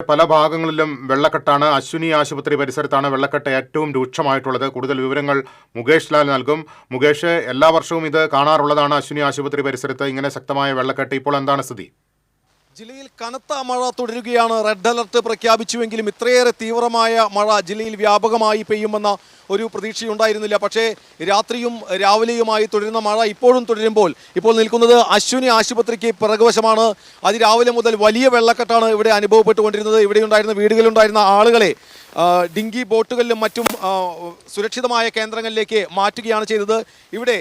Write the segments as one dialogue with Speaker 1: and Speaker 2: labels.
Speaker 1: പല ഭാഗങ്ങളിലും വെള്ളക്കെട്ടാണ്. അശ്വിനി ആശുപത്രി പരിസരത്താണ് വെള്ളക്കെട്ട് ഏറ്റവും രൂക്ഷമായിട്ടുള്ളത്. കൂടുതൽ വിവരങ്ങൾ മുകേഷ് ലാൽ നൽകും. മുകേഷ്, എല്ലാ വർഷവും ഇത് കാണാറുള്ളതാണ്. അശ്വിനി ആശുപത്രി പരിസരത്ത് ഇങ്ങനെ ശക്തമായ വെള്ളക്കെട്ട്. ഇപ്പോൾ എന്താണ് സ്ഥിതി?
Speaker 2: ജില്ലയിൽ കനത്ത മഴ തുടരുകയാണ്. റെഡ് അലർട്ട് പ്രഖ്യാപിച്ചുവെങ്കിലും ഇത്രയേറെ തീവ്രമായ മഴ ജില്ലയിൽ വ്യാപകമായി പെയ്യുമെന്ന ഒരു പ്രതീക്ഷയുണ്ടായിരുന്നില്ല. പക്ഷേ രാത്രിയും രാവിലെയുമായി തുടരുന്ന മഴ ഇപ്പോഴും തുടരുമ്പോൾ ഇപ്പോൾ നിൽക്കുന്നത് അശ്വിനി ആശുപത്രിക്ക് പിറകുവശമാണ്. അതിരാവിലെ മുതൽ വലിയ വെള്ളക്കെട്ടാണ് ഇവിടെ അനുഭവപ്പെട്ടുകൊണ്ടിരുന്നത്. ഇവിടെ ഉണ്ടായിരുന്ന വീടുകളിലുണ്ടായിരുന്ന ആളുകളെ ഡിങ്കി ബോട്ടുകളിലും മറ്റും സുരക്ഷിതമായ കേന്ദ്രങ്ങളിലേക്ക് മാറ്റുകയാണ് ചെയ്തത്. ഇവിടെ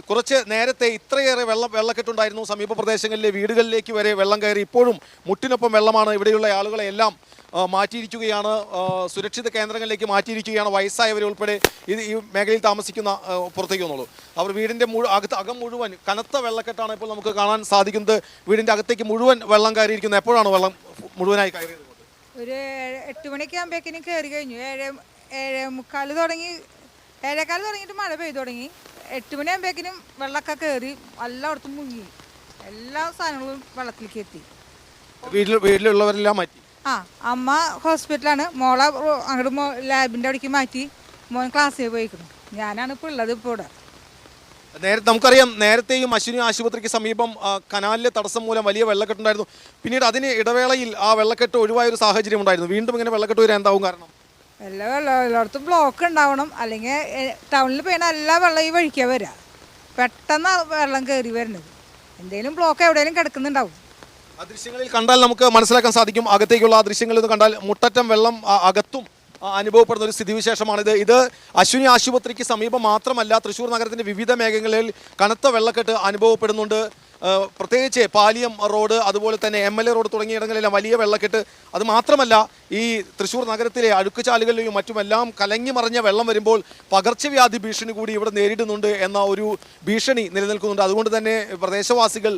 Speaker 2: കുറച്ച് നേരത്തെ ഇത്രയേറെ വെള്ളക്കെട്ടുണ്ടായിരുന്നു. സമീപ പ്രദേശങ്ങളിലെ വീടുകളിലേക്ക് വരെ വെള്ളം കയറി. ഇപ്പോഴും മുട്ടിനൊപ്പം വെള്ളമാണ്. ഇവിടെയുള്ള ആളുകളെ എല്ലാം മാറ്റിയിരിക്കുകയാണ്, സുരക്ഷിത കേന്ദ്രങ്ങളിലേക്ക് മാറ്റിയിരിക്കുകയാണ്. വയസ്സായവരെ ഉൾപ്പെടെ ഈ മേഖലയിൽ താമസിക്കുന്ന പുറത്തേക്ക് വന്നുള്ളൂ. അവർ വീടിൻ്റെ അകം മുഴുവൻ കനത്ത വെള്ളക്കെട്ടാണ് ഇപ്പോൾ നമുക്ക് കാണാൻ സാധിക്കുന്നത്. വീടിൻ്റെ അകത്തേക്ക് മുഴുവൻ വെള്ളം കയറിയിരിക്കുന്നത്. എപ്പോഴാണ് വെള്ളം മുഴുവനായി കയറിയത്?
Speaker 3: ഒരു 8 മണിക്ക് ആകുമ്പോഴേക്കിനും കയറി കഴിഞ്ഞു. 7:45 തുടങ്ങി, 7:15 തുടങ്ങിയിട്ട് മഴ പെയ്തു തുടങ്ങി. 8 മണിയാകുമ്പോഴേക്കിനും വെള്ളമൊക്കെ കയറി എല്ലായിടത്തും മുങ്ങി. എല്ലാ സാധനങ്ങളും വെള്ളത്തിലേക്ക് എത്തി.
Speaker 2: വീട്ടിലുള്ളവരെല്ലാം മാറ്റി.
Speaker 3: അമ്മ ഹോസ്പിറ്റലാണ്. മോളെ അങ്ങോട്ട് ലാബിൻ്റെ അവിടേക്ക് മാറ്റി. മോൻ ക്ലാസ്സിൽ പോയിക്കുന്നു. ഞാനാണ് ഇപ്പോൾ ഉള്ളത്. ഇപ്പോൾ ഇവിടെ
Speaker 2: നമുക്കറിയാം, നേരത്തെയും അശ്വിനി ആശുപത്രിക്ക് സമീപം കനാലിലെ തടസ്സം മൂലം വലിയ വെള്ളക്കെട്ടുണ്ടായിരുന്നു. പിന്നീട് അതിന് ഇടവേളയിൽ ആ വെള്ളക്കെട്ട് ഒഴിവായൊരു സാഹചര്യം ഉണ്ടായിരുന്നു. വീണ്ടും ഇങ്ങനെ വെള്ളക്കെട്ട് വരാൻ എന്താവും കാരണം?
Speaker 3: എല്ലായിടത്തും ബ്ലോക്ക് ഉണ്ടാവണം. അല്ലെങ്കിൽ ടൗണിൽ പെയ്യുന്ന എല്ലാ വെള്ളം ഈ വഴിക്കാണ് വരിക. പെട്ടെന്ന് വെള്ളം കയറി വരുന്നത്. എന്തെങ്കിലും ബ്ലോക്ക് എവിടെയെങ്കിലും കിടക്കുന്നുണ്ടാവും.
Speaker 2: ആ ദൃശ്യങ്ങളിൽ കണ്ടാൽ നമുക്ക് മനസ്സിലാക്കാൻ സാധിക്കും. അകത്തേക്കുള്ള ആ ദൃശ്യങ്ങളിൽ കണ്ടാൽ മുട്ടറ്റം വെള്ളം അകത്തും അനുഭവപ്പെടുന്ന ഒരു സ്ഥിതിവിശേഷമാണിത്. ഇത് അശ്വിനി ആശുപത്രിക്ക് സമീപം മാത്രമല്ല, തൃശ്ശൂർ നഗരത്തിൻ്റെ വിവിധ മേഖലകളിൽ കനത്ത വെള്ളക്കെട്ട് അനുഭവപ്പെടുന്നുണ്ട്. പ്രത്യേകിച്ച് പാലിയം റോഡ്, അതുപോലെ തന്നെ MLA റോഡ് തുടങ്ങിയ ഇടങ്ങളിലെല്ലാം വലിയ വെള്ളക്കെട്ട്. അതുമാത്രമല്ല, ഈ തൃശ്ശൂർ നഗരത്തിലെ അഴുക്കുചാലുകളിലും മറ്റുമെല്ലാം കലങ്ങി മറിഞ്ഞ വെള്ളം വരുമ്പോൾ പകർച്ചവ്യാധി ഭീഷണി കൂടി ഇവിടെ നേരിടുന്നുണ്ട് എന്ന ഒരു ഭീഷണി നിലനിൽക്കുന്നുണ്ട്. അതുകൊണ്ട് തന്നെ പ്രദേശവാസികൾ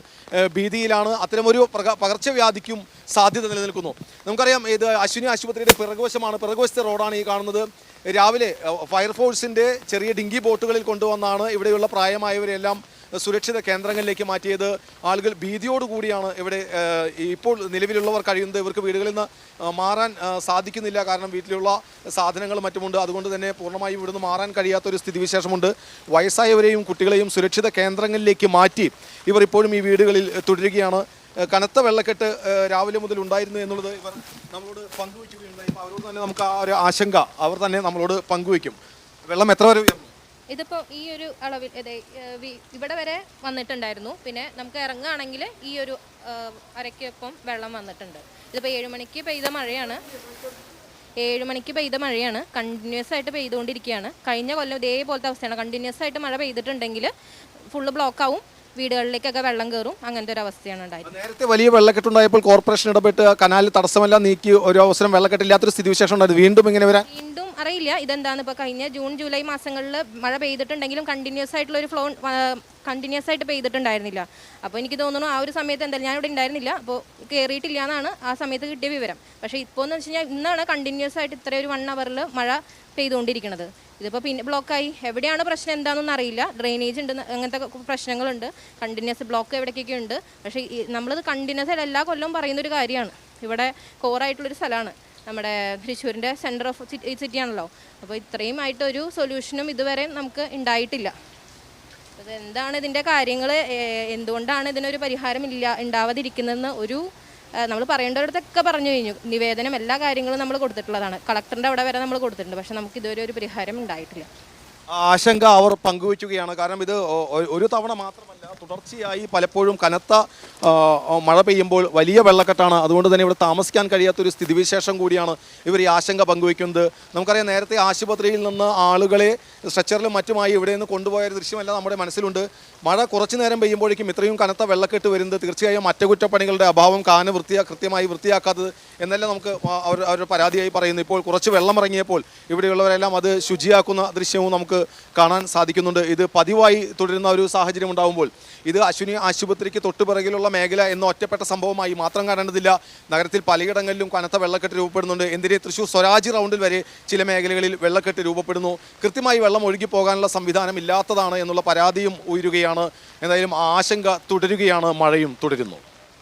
Speaker 2: ഭീതിയിലാണ്. അത്തരമൊരു പകർച്ചവ്യാധിക്കും സാധ്യത നിലനിൽക്കുന്നു. നമുക്കറിയാം, ഇത് അശ്വിനി ആശുപത്രിയുടെ പിറകുവശമാണ്. പിറകുവശത്തെ റോഡാണ് ഈ കാണുന്നത്. രാവിലെ ഫയർഫോഴ്സിൻ്റെ ചെറിയ ഡിങ്കി ബോട്ടുകളിൽ കൊണ്ടുവന്നാണ് ഇവിടെയുള്ള പ്രായമായവരെല്ലാം സുരക്ഷിത കേന്ദ്രങ്ങളിലേക്ക് മാറ്റിയത്. ആളുകൾ ഭീതിയോടുകൂടിയാണ് ഇവിടെ ഇപ്പോൾ നിലവിലുള്ളവർ കഴിയുന്നത്. ഇവർക്ക് വീടുകളിൽ നിന്ന് മാറാൻ സാധിക്കുന്നില്ല. കാരണം വീട്ടിലുള്ള സാധനങ്ങളും മറ്റുമുണ്ട്. അതുകൊണ്ട് തന്നെ പൂർണ്ണമായും ഇവിടുന്ന് മാറാൻ കഴിയാത്തൊരു സ്ഥിതിവിശേഷമുണ്ട്. വയസ്സായവരെയും കുട്ടികളെയും സുരക്ഷിത കേന്ദ്രങ്ങളിലേക്ക് മാറ്റി ഇവർ ഇപ്പോഴും ഈ വീടുകളിൽ തുടരുകയാണ്. കനത്ത വെള്ളക്കെട്ട് രാവിലെ മുതൽ ഉണ്ടായിരുന്നു എന്നുള്ളത് ഇവർ നമ്മളോട് പങ്കുവയ്ക്കുകയുണ്ടായി. അവരോട് തന്നെ നമുക്ക് ആ ഒരു ആശങ്ക അവർ തന്നെ നമ്മളോട് പങ്കുവയ്ക്കും. വെള്ളം എത്ര വരെ ഉയർന്നു?
Speaker 4: ഇതിപ്പോൾ ഈ ഒരു അളവിൽ ഇവിടെ വരെ വന്നിട്ടുണ്ടായിരുന്നു. പിന്നെ നമുക്ക് ഇറങ്ങുകയാണെങ്കിൽ ഈ ഒരു അരയ്ക്കൊപ്പം വെള്ളം വന്നിട്ടുണ്ട്. ഇതിപ്പോൾ 7 മണിക്ക് പെയ്ത മഴയാണ്. 7 മണിക്ക് പെയ്ത മഴയാണ്. കണ്ടിന്യൂസ് ആയിട്ട് പെയ്തുകൊണ്ടിരിക്കുകയാണ്. കഴിഞ്ഞ കൊല്ലം ഇതേപോലത്തെ അവസ്ഥയാണ്. കണ്ടിന്യൂസ് ആയിട്ട് മഴ പെയ്തിട്ടുണ്ടെങ്കിൽ ഫുള്ള് ബ്ലോക്കാവും, വീടുകളിലേക്കൊക്കെ വെള്ളം കയറും. അങ്ങനത്തെ ഒരു അവസ്ഥയാണ് ഉണ്ടായത്.
Speaker 2: നേരത്തെ വലിയ വെള്ളക്കെട്ടുണ്ടായപ്പോൾ കോർപ്പറേഷൻ ഇടപെട്ട് കനാലിൽ തടസ്സമെല്ലാം നീക്കി ഒരു അവസരം വെള്ളക്കെട്ടില്ലാത്തൊരു സ്ഥിതിവിശേഷം ഉണ്ടായിരുന്നു. വീണ്ടും ഇങ്ങനെ വരാൻ
Speaker 4: അറിയില്ല ഇതെന്താന്ന്. ഇപ്പോൾ കഴിഞ്ഞ ജൂൺ ജൂലൈ മാസങ്ങളിൽ മഴ പെയ്തിട്ടുണ്ടെങ്കിലും കണ്ടിന്യൂസ് ആയിട്ടുള്ള ഒരു ഫ്ലോ കണ്ടിന്യൂസ് ആയിട്ട് പെയ്തിട്ടുണ്ടായിരുന്നില്ല. അപ്പോൾ എനിക്ക് തോന്നുന്നു ആ ഒരു സമയത്ത് എന്തായാലും ഞാനിവിടെ ഉണ്ടായിരുന്നില്ല, അപ്പോൾ കയറിയിട്ടില്ല എന്നാണ് ആ സമയത്ത് കിട്ടിയ വിവരം. പക്ഷേ ഇപ്പോൾ എന്ന് വെച്ച് കഴിഞ്ഞാൽ ഇന്നാണ് കണ്ടിന്യൂസ് ആയിട്ട് ഇത്രയൊരു 1 അവറിൽ മഴ പെയ്തുകൊണ്ടിരിക്കുന്നത്. ഇതിപ്പോൾ പിന്നെ ബ്ലോക്കായി. എവിടെയാണ് പ്രശ്നം എന്താണെന്നൊന്നും അറിയില്ല. ഡ്രെയിനേജ് ഉണ്ട്, അങ്ങനത്തെ പ്രശ്നങ്ങളുണ്ട്. കണ്ടിന്യൂസ് ബ്ലോക്ക് എവിടേക്കൊക്കെ ഉണ്ട്. പക്ഷേ നമ്മളത് കണ്ടിന്യൂസ് ആയിട്ട് എല്ലാ കൊല്ലവും പറയുന്നൊരു കാര്യമാണ്. ഇവിടെ കോറായിട്ടുള്ളൊരു സ്ഥലമാണ്. നമ്മുടെ തൃശ്ശൂരിൻ്റെ സെൻറ്റർ ഓഫ് സിറ്റിയാണല്ലോ. അപ്പോൾ ഇത്രയും ആയിട്ടൊരു സൊല്യൂഷനും ഇതുവരെ നമുക്ക് ഉണ്ടായിട്ടില്ല. അത് എന്താണ് ഇതിൻ്റെ കാര്യങ്ങൾ, എന്തുകൊണ്ടാണ് ഇതിനൊരു പരിഹാരം ഉണ്ടാവാതിരിക്കുന്നതെന്ന് ഒരു നമ്മൾ പറയേണ്ടവരടുത്തൊക്കെ പറഞ്ഞു കഴിഞ്ഞു. നിവേദനം എല്ലാ കാര്യങ്ങളും നമ്മൾ കൊടുത്തിട്ടുള്ളതാണ്. കളക്ടറിൻ്റെ അവിടെ വരെ നമ്മൾ കൊടുത്തിട്ടുണ്ട്. പക്ഷേ നമുക്ക് ഇതുവരെ ഒരു പരിഹാരം ഉണ്ടായിട്ടില്ല.
Speaker 2: ആശങ്ക അവർ പങ്കുവയ്ക്കുകയാണ്. കാരണം ഇത് ഒരു തവണ മാത്രമല്ല, തുടർച്ചയായി പലപ്പോഴും കനത്ത മഴ പെയ്യുമ്പോൾ വലിയ വെള്ളക്കെട്ടാണ്. അതുകൊണ്ട് തന്നെ ഇവിടെ താമസിക്കാൻ കഴിയാത്തൊരു സ്ഥിതിവിശേഷം കൂടിയാണ് ഇവർ ഈ ആശങ്ക പങ്കുവയ്ക്കുന്നത്. നമുക്കറിയാം, നേരത്തെ ആശുപത്രിയിൽ നിന്ന് ആളുകളെ സ്ട്രെച്ചറിലും മറ്റുമായി ഇവിടെ നിന്ന് കൊണ്ടുപോയ ഒരു ദൃശ്യമല്ല നമ്മുടെ മനസ്സിലുണ്ട്. മഴ കുറച്ചു നേരം പെയ്യുമ്പോഴേക്കും ഇത്രയും കനത്ത വെള്ളക്കെട്ട് വരുന്നത് തീർച്ചയായും അറ്റകുറ്റപ്പണികളുടെ അഭാവം, കാന കൃത്യമായി വൃത്തിയാക്കാത്തത് എന്നെല്ലാം നമുക്ക് അവരുടെ പരാതിയായി പറയുന്നു. ഇപ്പോൾ കുറച്ച് വെള്ളം ഇറങ്ങിയപ്പോൾ ഇവിടെയുള്ളവരെല്ലാം അത് ശുചിയാക്കുന്ന ദൃശ്യവും നമുക്ക് കാണാൻ സാധിക്കുന്നുണ്ട്. ഇത് പതിവായി തുടരുന്ന ഒരു സാഹചര്യം ഉണ്ടാകുമ്പോൾ ഇത് അശ്വിനി ആശുപത്രിക്ക് തൊട്ടുപിറകിലുള്ള മേഖല എന്ന ഒറ്റപ്പെട്ട സംഭവമായി മാത്രം കാണേണ്ടതില്ല. നഗരത്തിൽ പലയിടങ്ങളിലും കനത്ത വെള്ളക്കെട്ട് രൂപപ്പെടുന്നുണ്ട്. എന്തിനെ തൃശ്ശൂർ സ്വരാജ് റൗണ്ടിൽ വരെ ചില മേഖലകളിൽ വെള്ളക്കെട്ട് രൂപപ്പെടുന്നു. കൃത്യമായി വെള്ളം ഒഴുകി പോകാനുള്ള സംവിധാനം ഇല്ലാത്തതാണ് എന്നുള്ള പരാതിയും ഉയരുകയാണ്. എന്തായാലും ആശങ്ക തുടരുകയാണ്. മഴയും തുടരുന്നു.